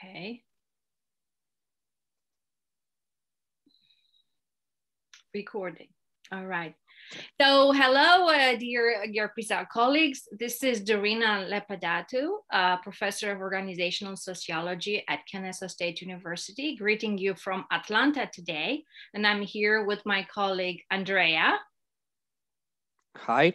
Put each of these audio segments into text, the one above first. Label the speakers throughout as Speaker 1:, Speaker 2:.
Speaker 1: Okay. Recording. All right. So hello, dear Gerpisa colleagues. This is Darina Lepadatu, Professor of Organizational Sociology at Kennesaw State University, greeting you from Atlanta today. And I'm here with my colleague, Andrea.
Speaker 2: Hi.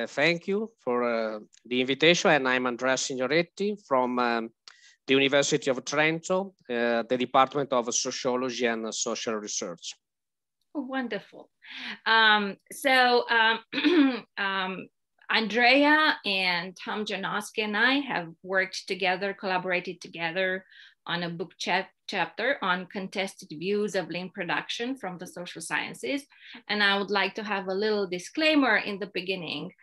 Speaker 2: Thank you for the invitation. And I'm Andrea Signoretti from the University of Trento, the Department of Sociology and Social Research.
Speaker 1: Oh, wonderful. Andrea and Tom Janoski and I have worked together, collaborated together on a book chapter on contested views of lean production from the social sciences. And I would like to have a little disclaimer in the beginning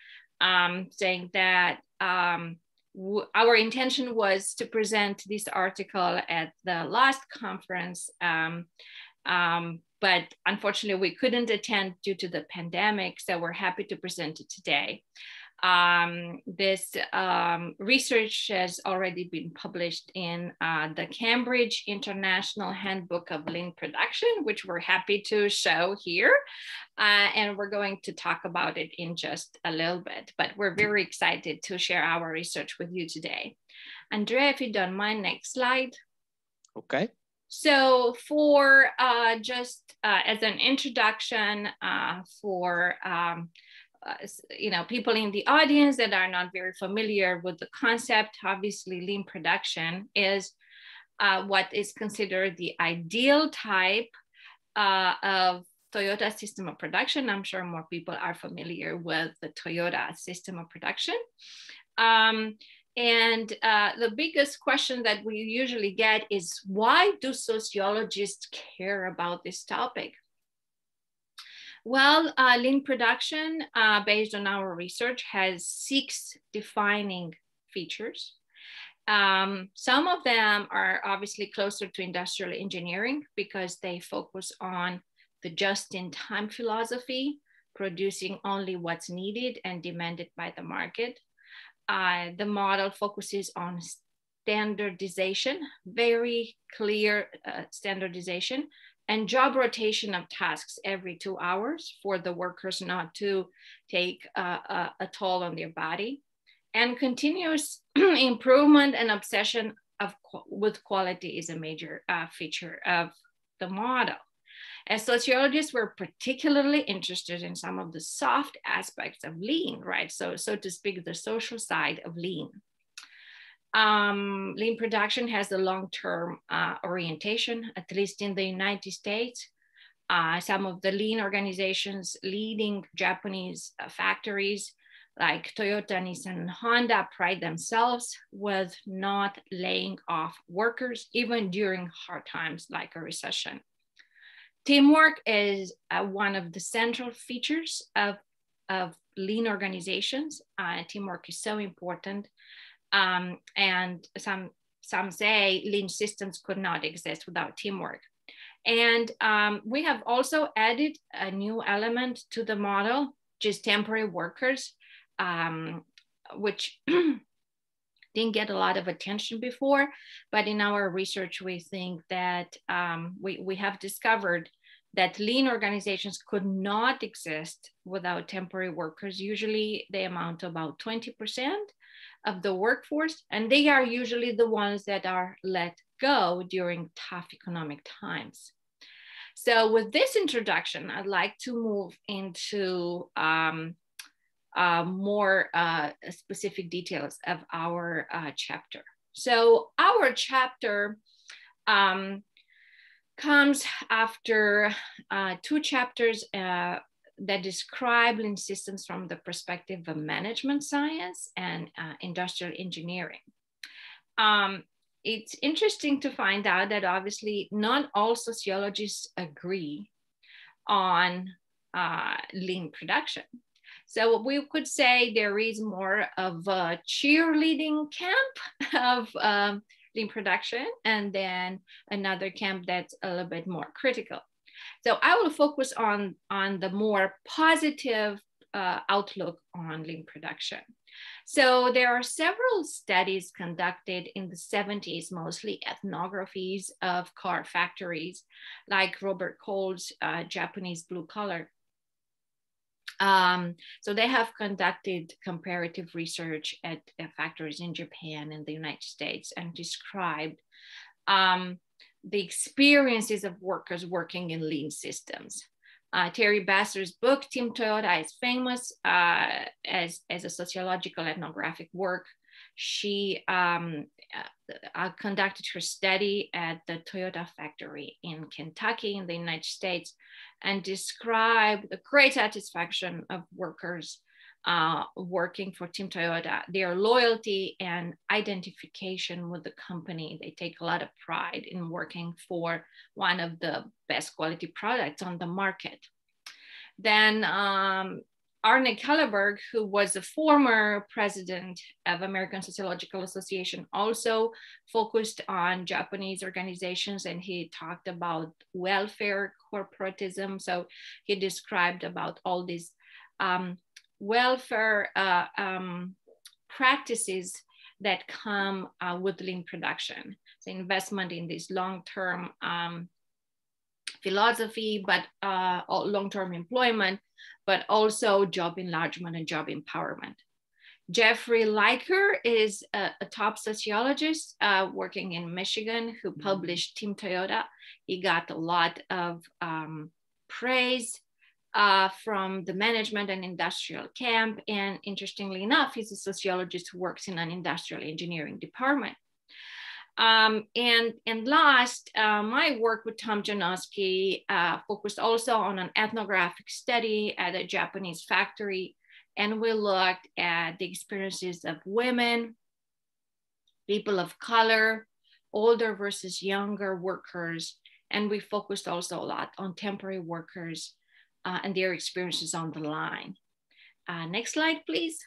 Speaker 1: saying that our intention was to present this article at the last conference, but unfortunately we couldn't attend due to the pandemic, so we're happy to present it today. This research has already been published in the Cambridge International Handbook of Lean Production, which we're happy to show here. And we're going to talk about it in just a little bit, but we're very excited to share our research with you today. Andrea, if you don't mind, next slide.
Speaker 2: Okay.
Speaker 1: So for just as an introduction for people in the audience that are not very familiar with the concept, obviously lean production is what is considered the ideal type of Toyota system of production. I'm sure more people are familiar with the Toyota system of production. And the biggest question that we usually get is, why do sociologists care about this topic? Well, lean production, based on our research, has 6 defining features. Some of them are obviously closer to industrial engineering because they focus on the just-in-time philosophy, producing only what's needed and demanded by the market. The model focuses on standardization, very clear standardization, and job rotation of tasks every 2 hours for the workers not to take a toll on their body, and continuous improvement and obsession with quality is a major feature of the model. As sociologists, we're particularly interested in some of the soft aspects of lean, right? So to speak, the social side of lean. Lean production has a long-term orientation, at least in the United States. Some of the lean organizations leading Japanese factories like Toyota, Nissan, and Honda pride themselves with not laying off workers, even during hard times like a recession. Teamwork is one of the central features of lean organizations. Teamwork is so important. And some say lean systems could not exist without teamwork. And we have also added a new element to the model, just temporary workers, which didn't get a lot of attention before, but in our research, we think that we have discovered that lean organizations could not exist without temporary workers. Usually they amount to about 20% of the workforce, and they are usually the ones that are let go during tough economic times. So with this introduction, I'd like to move into more specific details of our chapter. So our chapter comes after 2 chapters that describe lean systems from the perspective of management science and industrial engineering. It's interesting to find out that obviously not all sociologists agree on lean production. So we could say there is more of a cheerleading camp of lean production, and then another camp that's a little bit more critical. So I will focus on the more positive outlook on lean production. So there are several studies conducted in the 70s, mostly ethnographies of car factories, like Robert Cole's Japanese blue collar. So they have conducted comparative research at factories in Japan and the United States and described the experiences of workers working in lean systems. Terry Basser's book, Team Toyota, is famous as a sociological ethnographic work. She conducted her study at the Toyota factory in Kentucky in the United States and described the great satisfaction of workers working for Team Toyota, their loyalty and identification with the company. They take a lot of pride in working for one of the best quality products on the market. Then Arne Kelleberg, who was a former president of American Sociological Association, also focused on Japanese organizations, and he talked about welfare corporatism. So he described about all these welfare practices that come with lean production. So investment in this long-term philosophy, but long-term employment, but also job enlargement and job empowerment. Jeffrey Liker is a top sociologist working in Michigan who published Team Toyota. He got a lot of praise from the management and industrial camp. And interestingly enough, he's a sociologist who works in an industrial engineering department. And last, my work with Tom Janoski focused also on an ethnographic study at a Japanese factory. And we looked at the experiences of women, people of color, older versus younger workers. And we focused also a lot on temporary workers and their experiences on the line. Next slide, please.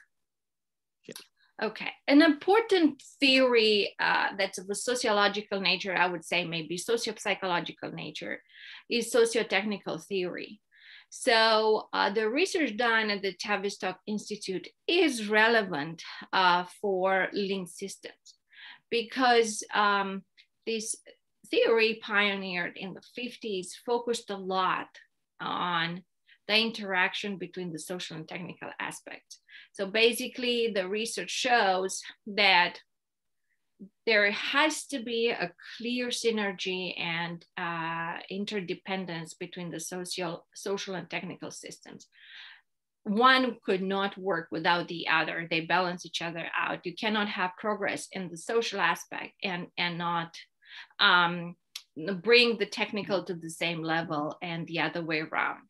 Speaker 1: Okay, an important theory that's of a sociological nature, I would say maybe socio-psychological nature, is socio-technical theory. So the research done at the Tavistock Institute is relevant for lean systems because this theory, pioneered in the 50s, focused a lot on the interaction between the social and technical aspects. So basically, the research shows that there has to be a clear synergy and interdependence between the social and technical systems. One could not work without the other. They balance each other out. You cannot have progress in the social aspect and not bring the technical to the same level and the other way around.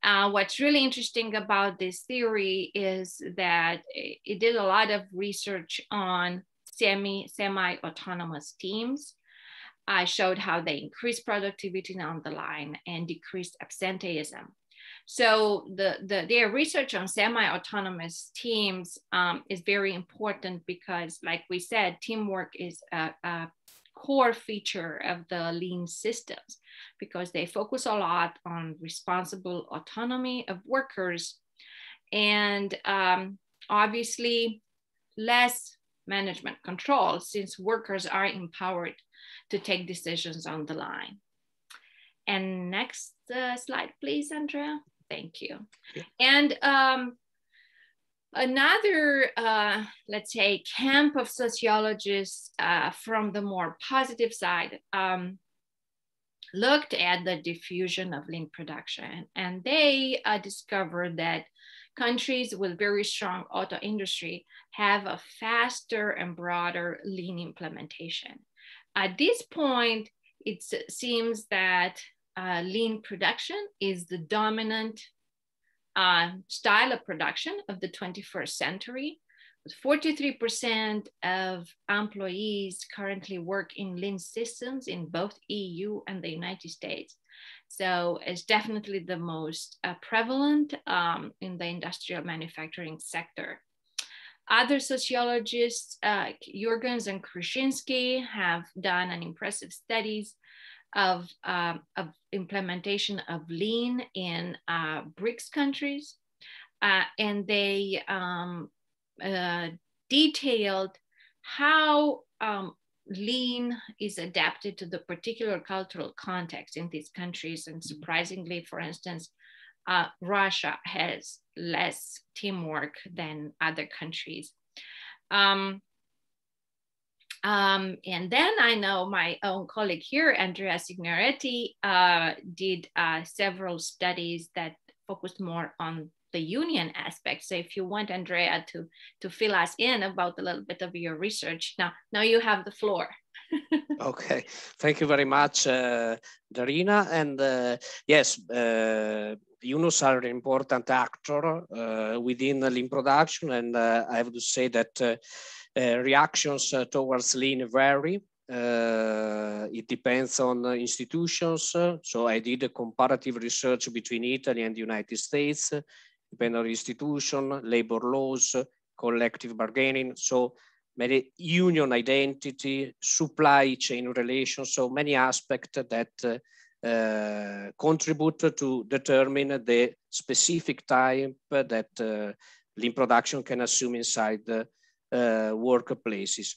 Speaker 1: What's really interesting about this theory is that it did a lot of research on semi-autonomous teams. I showed how they increase productivity on the line and decreased absenteeism. So their research on semi-autonomous teams is very important because, like we said, teamwork is a core feature of the lean systems because they focus a lot on responsible autonomy of workers and obviously less management control since workers are empowered to take decisions on the line. And next slide, please, Andrea. Thank you. Yeah. And another, let's say, camp of sociologists from the more positive side looked at the diffusion of lean production. And they discovered that countries with very strong auto industry have a faster and broader lean implementation. At this point, it seems that lean production is the dominant style of production of the 21st century. 43% of employees currently work in lean systems in both EU and the United States. So it's definitely the most prevalent in the industrial manufacturing sector. Other sociologists, Jurgens and Krasinski, have done an impressive studies of implementation of lean in BRICS countries. And they detailed how lean is adapted to the particular cultural context in these countries. And surprisingly, for instance, Russia has less teamwork than other countries. And then I know my own colleague here, Andrea Signoretti, did several studies that focused more on the union aspect. So if you want Andrea to fill us in about a little bit of your research, now you have the floor.
Speaker 2: Okay, thank you very much, Darina. And yes, unions are an important actor within lean production, and I have to say that reactions towards lean vary. It depends on institutions. So I did a comparative research between Italy and the United States, depending on institution, labor laws, collective bargaining. So many union identity, supply chain relations, so many aspects that contribute to determine the specific type that lean production can assume inside the workplaces.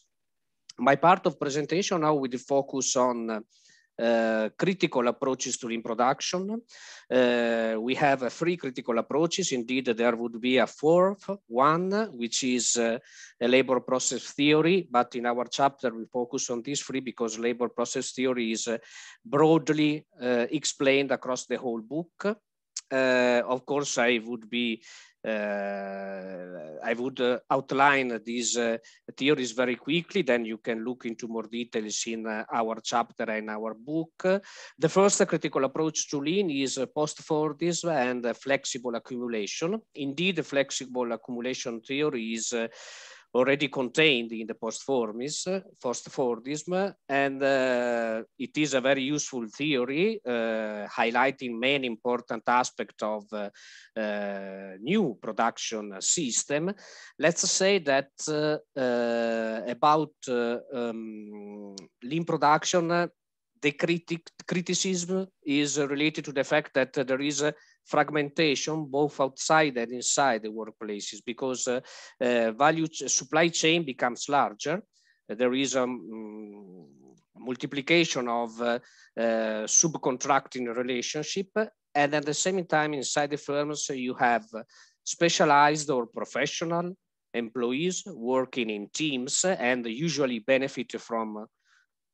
Speaker 2: My part of presentation now with the focus on critical approaches to lean production. We have 3 critical approaches. Indeed, there would be a 4th one, which is a labor process theory. But in our chapter, we focus on these 3 because labor process theory is broadly explained across the whole book. Of course, I would outline these theories very quickly, then you can look into more details in our chapter and our book. The first critical approach to lean is post-Fordism and flexible accumulation. Indeed, the flexible accumulation theory is already contained in the post-Fordism, and it is a very useful theory, highlighting many important aspects of new production system. Let's say that about lean production, the criticism is related to the fact that there is a fragmentation both outside and inside the workplaces, because supply chain becomes larger. There is a multiplication of subcontracting relationship, and at the same time inside the firms you have specialized or professional employees working in teams and usually benefit from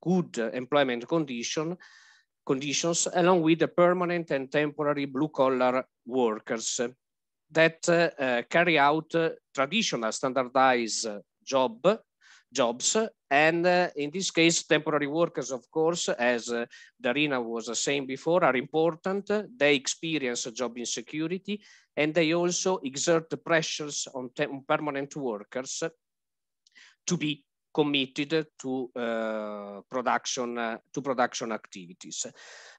Speaker 2: good employment conditions, along with the permanent and temporary blue-collar workers that carry out traditional standardized jobs. And in this case, temporary workers, of course, as Darina was saying before, are important. They experience job insecurity, and they also exert the pressures on permanent workers to be committed to production activities.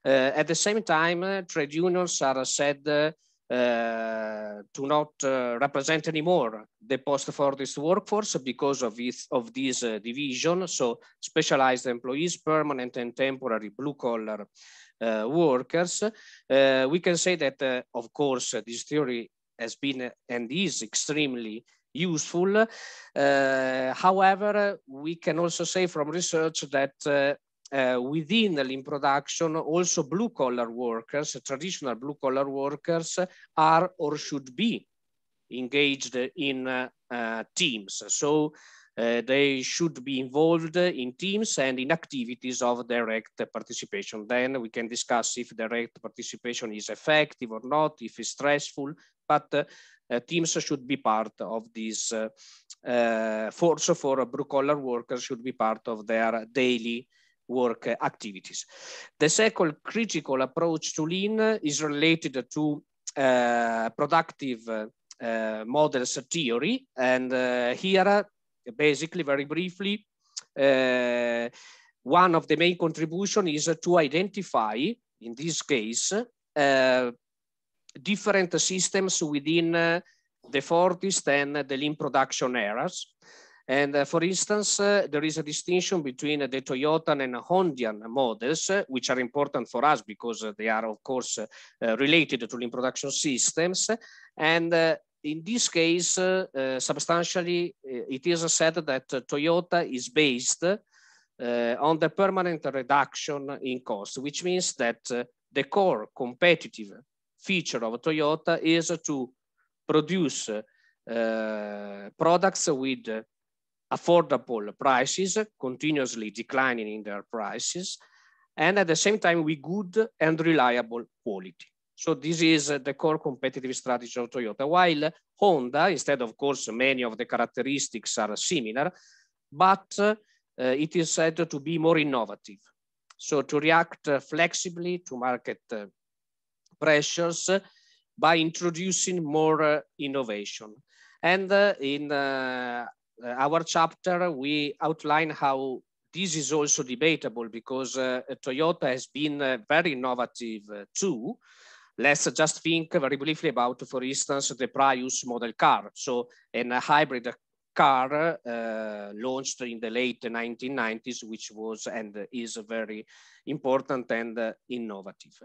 Speaker 2: At the same time, trade unions are said to not represent anymore the post-Fordist workforce because of this division. So specialized employees, permanent and temporary blue-collar workers. We can say that, of course, this theory has been and is extremely useful. However, we can also say from research that within lean production, also blue-collar workers, traditional blue-collar workers, are or should be engaged in teams. So they should be involved in teams and in activities of direct participation. Then we can discuss if direct participation is effective or not, if it's stressful, but teams should be part of this force for blue-collar workers should be part of their daily work activities. The second critical approach to lean is related to productive models theory. And here, basically, very briefly, one of the main contributions is to identify, in this case, different systems within the Fordist and the lean production eras. And for instance, there is a distinction between the Toyotan and Hondian models, which are important for us because they are, of course, related to lean production systems. And in this case, substantially, it is said that Toyota is based on the permanent reduction in cost, which means that the core competitive feature of Toyota is to produce products with affordable prices, continuously declining in their prices, and at the same time with good and reliable quality. So this is the core competitive strategy of Toyota, while Honda, instead, of course, many of the characteristics are similar, but it is said to be more innovative. So to react flexibly to market pressures by introducing more innovation. And in our chapter, we outline how this is also debatable, because Toyota has been very innovative too. Let's just think very briefly about, for instance, the Prius model car. So a hybrid car launched in the late 1990s, which was and is very important and innovative.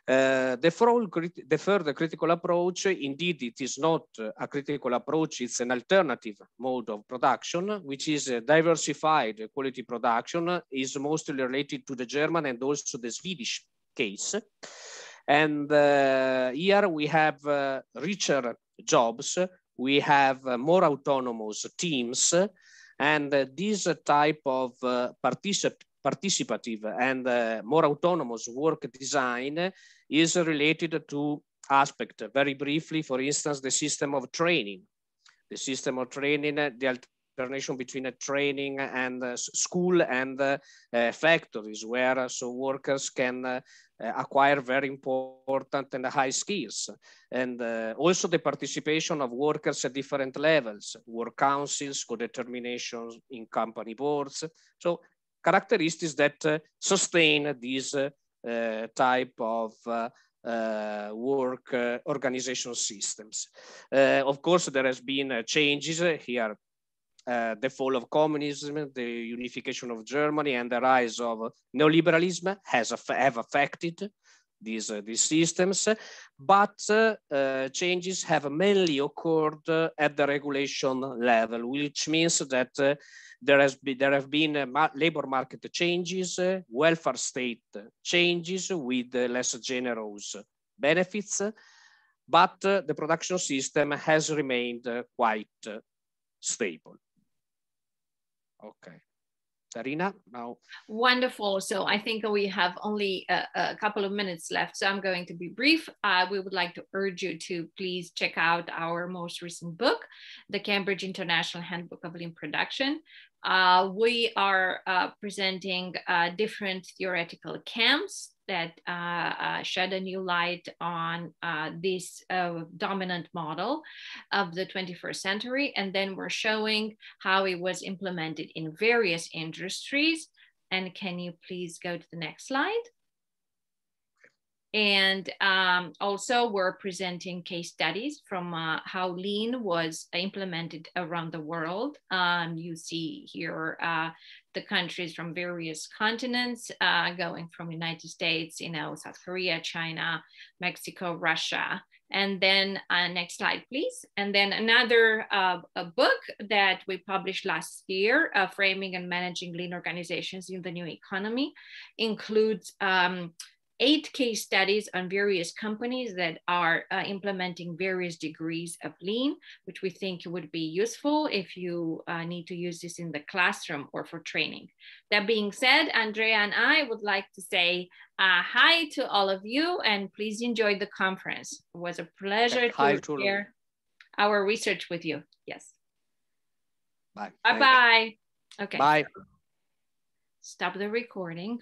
Speaker 2: The further critical approach, indeed, it is not a critical approach, it's an alternative mode of production, which is diversified quality production, is mostly related to the German and also the Swedish case. And here we have richer jobs, we have more autonomous teams, and this type of participative and more autonomous work design is related to aspect. Very briefly, for instance, the system of training. The system of training, the alternation between a training and school and factories, where so workers can acquire very important and high skills. And also the participation of workers at different levels, work councils, co-determinations in company boards. So characteristics that sustain this type of work organization systems. Of course, there has been changes here. The fall of communism, the unification of Germany, and the rise of neoliberalism have affected these systems, but changes have mainly occurred at the regulation level, which means that there have been labor market changes, welfare state changes with less generous benefits, but the production system has remained quite stable. Okay. Darina, now.
Speaker 1: Wonderful. So I think we have only a couple of minutes left, so I'm going to be brief. We would like to urge you to please check out our most recent book, the Cambridge International Handbook of Lean Production. We are presenting different theoretical camps that shed a new light on this dominant model of the 21st century. And then we're showing how it was implemented in various industries. And can you please go to the next slide? And also we're presenting case studies from how lean was implemented around the world. You see here the countries from various continents, going from United States, South Korea, China, Mexico, Russia. And then next slide, please. And then another a book that we published last year, Framing and Managing Lean Organizations in the New Economy, includes 8 case studies on various companies that are implementing various degrees of lean, which we think would be useful if you need to use this in the classroom or for training. That being said, Andrea and I would like to say hi to all of you, and please enjoy the conference. It was a pleasure to share our research with you. Yes.
Speaker 2: Bye.
Speaker 1: Bye-bye. Okay.
Speaker 2: Bye.
Speaker 1: Stop the recording.